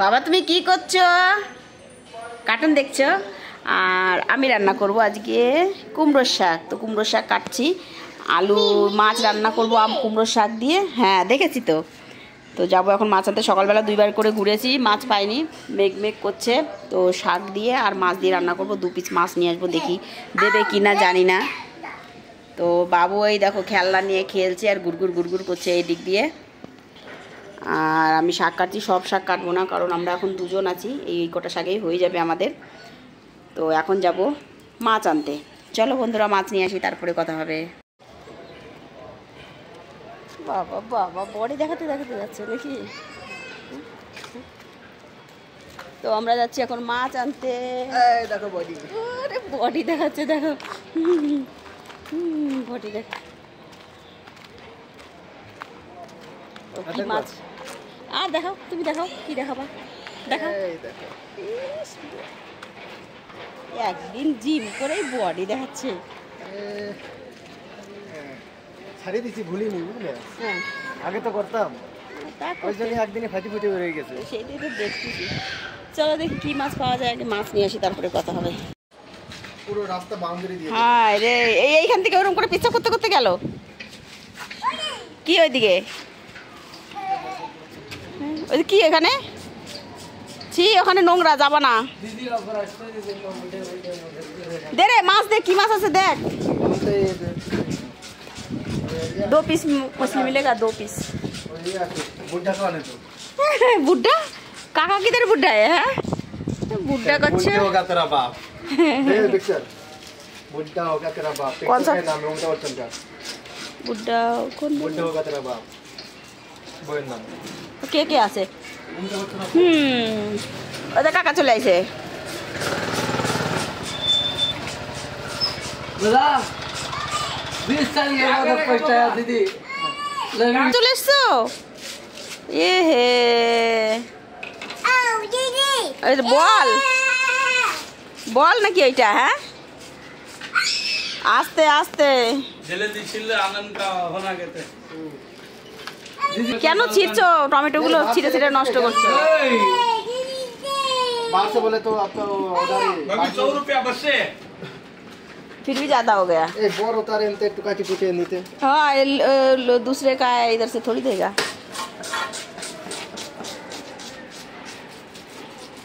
বাবা তুমি কি করছো? কার্টুন দেখছো? আর আমি রান্না করব আজকে কুমড়োর শাক। তো কুমড়োর শাক কাটছি, আলু মাছ রান্না করব কুমড়োর শাক দিয়ে। হ্যাঁ দেখেছি তো। তো যাবো এখন মাছ আনতে। সকালবেলা 2বার করে ঘুরেছি, মাছ পাইনি, মেঘ মেঘ করছে। তো শাক দিয়ে আর মাছ দিয়ে রান্না করব। 2 পিস মাছ নিয়ে আসবো, দেখি দেবে কি না জানি না। তো বাবু এই দেখো খেলনা নিয়ে খেলছে আর গুড়গুড় গুড়গুড় করছে এই দিক দিয়ে। আর আমি শাক কাটছি, সব শাক কাটবো না, কারণ আমরা এখন 2জন আছি, এই কটা শাকেই হয়ে যাবে আমাদের। তো এখন যাব মাছ আনতে। চলো বন্ধুরা মাছ নিয়ে আসি, তারপরে কথা হবে। বাবা বাবা বডি দেখাতে দেখাতে যাচ্ছে দেখি। তো আমরা যাচ্ছি এখন মাছ আনতে। দেখো বডি, আরে বডি দেখাচ্ছে, দেখো বডি দেখা। কি মাছ? আর দেখাও, তুমি দেখাও কি দেখাবা, দেখাও। একদিন জিম করে বডি দেখাচ্ছে। ছাড়িয়ে দিচ্ছি, ভুলিনি বুঝলে। হ্যাঁ আগে তো করতাম, ওই জন্য একদিনে ফাটি ফুটে বেরিয়ে গেছে। সেইটাই তো দেখতেছি। চলো দেখি কি মাছ পাওয়া যায়, আগে মাছ নিয়ে আসি তারপরে কথা হবে। পুরো রাস্তা বাউন্ডারি দিয়ে। হ্যাঁ রে, এইখান থেকে ওরকম করে পিছা করতে করতে গেল কি ওইদিকে? ওই কি এখানে? ছি ওখানে নোংরা, যাবা না। দে রে মাছ, দেখ কি মাছ আছে দেখ। 2 पीस मछली मिलेगा, 2 पीस। बुड्ढा कौन है? तो बुड्ढा काका किधर बुड्ढा है? बुड्ढा कच्चे होगा तेरा बाप। पिक्चर बुड्ढा होगा तेरा बाप। कौन सा नाम? अमिताभ बच्चन का बुड्ढा। कौन बुड्ढा होगा तेरा बाप? बोल नाम के আছে? ওদের কাকা চলে আইছে। দাদা 20 साल के बाद फर्स्ट आया दीदी। চলে এসছো? এ হে বল বল নাকি ওইটা? হ্যাঁ আস্তে আস্তে। কেন ছিঁড়ছো টমেটো গুলো? ছিঁড়ে ছিঁড়ে নষ্ট করছো। बाहर से बोले तो आपका ऑर्डर 100 रुपया बस से। फिर भी ज्यादा हो गया। एक बोर होता रहे इनते टुकाटी टुटे नीते। हाँ दूसरे का है, इधर से थोड़ी देगा।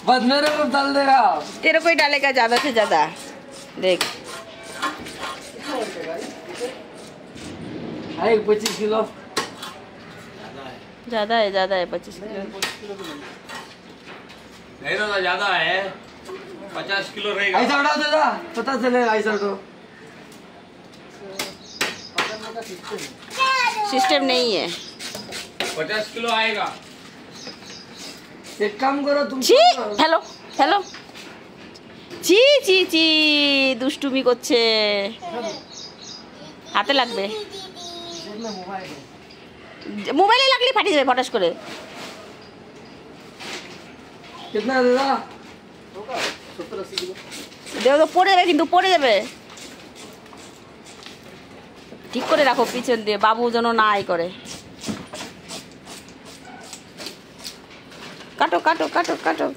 बस मेरे को डाल देगा। तेरे को ही डालेगा ज्यादा से ज्यादा। देख 25 किलो ज्यादा है 25 किलो। नहीं दादा ज्यादा है, 50 किलो रहेगा। ऐसा उड़ा देगा, पता चलेगा ऐसा तो। सिस्टम नहीं है। 50 किलो आएगा। एक काम करो तुम। ছি হ্যালো হ্যালো, ছি ছি ছি দুষ্টুমি করছে, হাতে লাগবে। মোবাইলে লাগলে ফাটি যাবে ফটাস করে। कितना देगा? होगा 70-80 किलो। দেও তো পড়ে যাবে, কিন্তু পড়ে যাবে। ঠিক করে রাখো পিছন দিয়ে, বাবু যেন না আই করে। काटो काटो काटो काटो।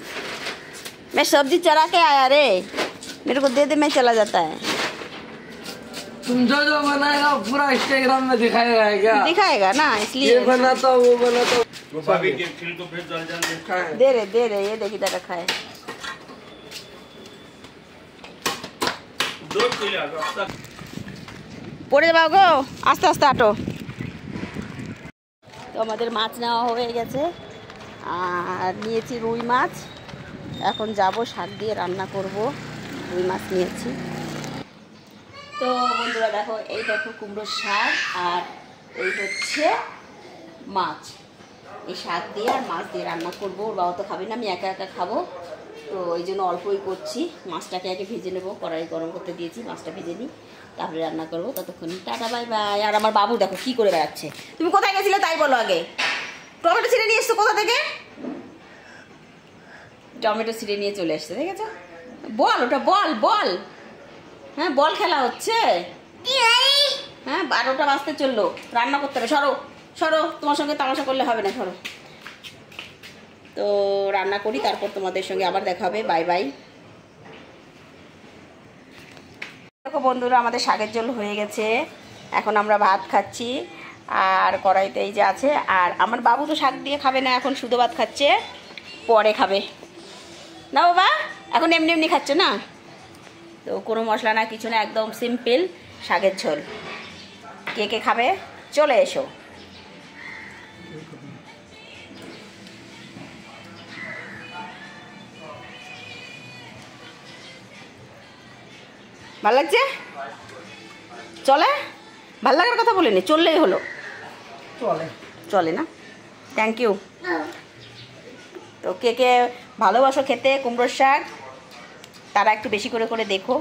मैं सब्जी चढ़ा के आया रे, मेरे को दे दे, मैं चला जाता है। तुम जो जो बनाएगा पूरा इंस्टाग्राम में दिखाएगा क्या? दिखाएगा ना, इसलिए ये बनाता हूँ वो बनाता हूँ। वो भाभी के खिल को फिर जल जाने। दे रहे ये देखी तरह खाए। 2 किलो अब तक পড়ে যাবো গো, আস্তে আস্তে আটো। তো আমাদের মাছ নেওয়া হয়ে গেছে, আর নিয়েছি রুই মাছ। এখন যাব শাক দিয়ে রান্না করব। রুই মাছ নিয়েছি। তো বন্ধুরা দেখো, এই দেখো কুমড়োর শাক, আর এই হচ্ছে মাছ। এই শাক দিয়ে আর মাছ দিয়ে রান্না করবো। ওর বাবা তো খাবে না, আমি একা একা খাবো, তো ওই জন্য অল্পই করছি। মাছটাকে আগে ভেজে নেবো, কড়াই গরম করতে দিয়েছি, মাছটা ভেজে নিই, তারপরে রান্না করবো। ততক্ষণ টাটা বাই বাই। আর আমার বাবু দেখো কি করে বেড়াচ্ছে। তুমি কোথায় গেছিলে তাই বলো আগে। টমেটো ছিঁড়ে নিয়ে এসছো কোথা থেকে? টমেটো ছিঁড়ে নিয়ে চলে এসছে, দেখেছো? বল ওটা বল বল। হ্যাঁ বল খেলা হচ্ছে। হ্যাঁ 12টা বাজতে চললো, রান্না করতে হবে। সরো সরো, তোমার সঙ্গে তামাশা করলে হবে না, সরো। তো রান্না করি, তারপর তোমাদের সঙ্গে আবার দেখা হবে। Bye bye. দেখো বন্ধুরা, আমাদের শাকের ঝোল হয়ে গেছে। এখন আমরা ভাত খাচ্ছি, আর কড়াইতে এই যে আছে। আর আমার বাবু তো শাক দিয়ে খাবে না, এখন শুধু ভাত খাচ্ছে, পরে খাবে না বাবা, এখন এমনি এমনি খাচ্ছে না। তো কোনো মশলা না, কিছু না, একদম সিম্পল শাকের ঝোল। কে কে খাবে চলে এসো। ভালো লাগছে? চলে? ভাল লাগার কথা বলিনি, চললেই হলো। চলে চলে না? Thank you. তো কে কে ভালোবাসো খেতে কুমড়োর শাক, তারা একটু বেশি করে করে দেখো।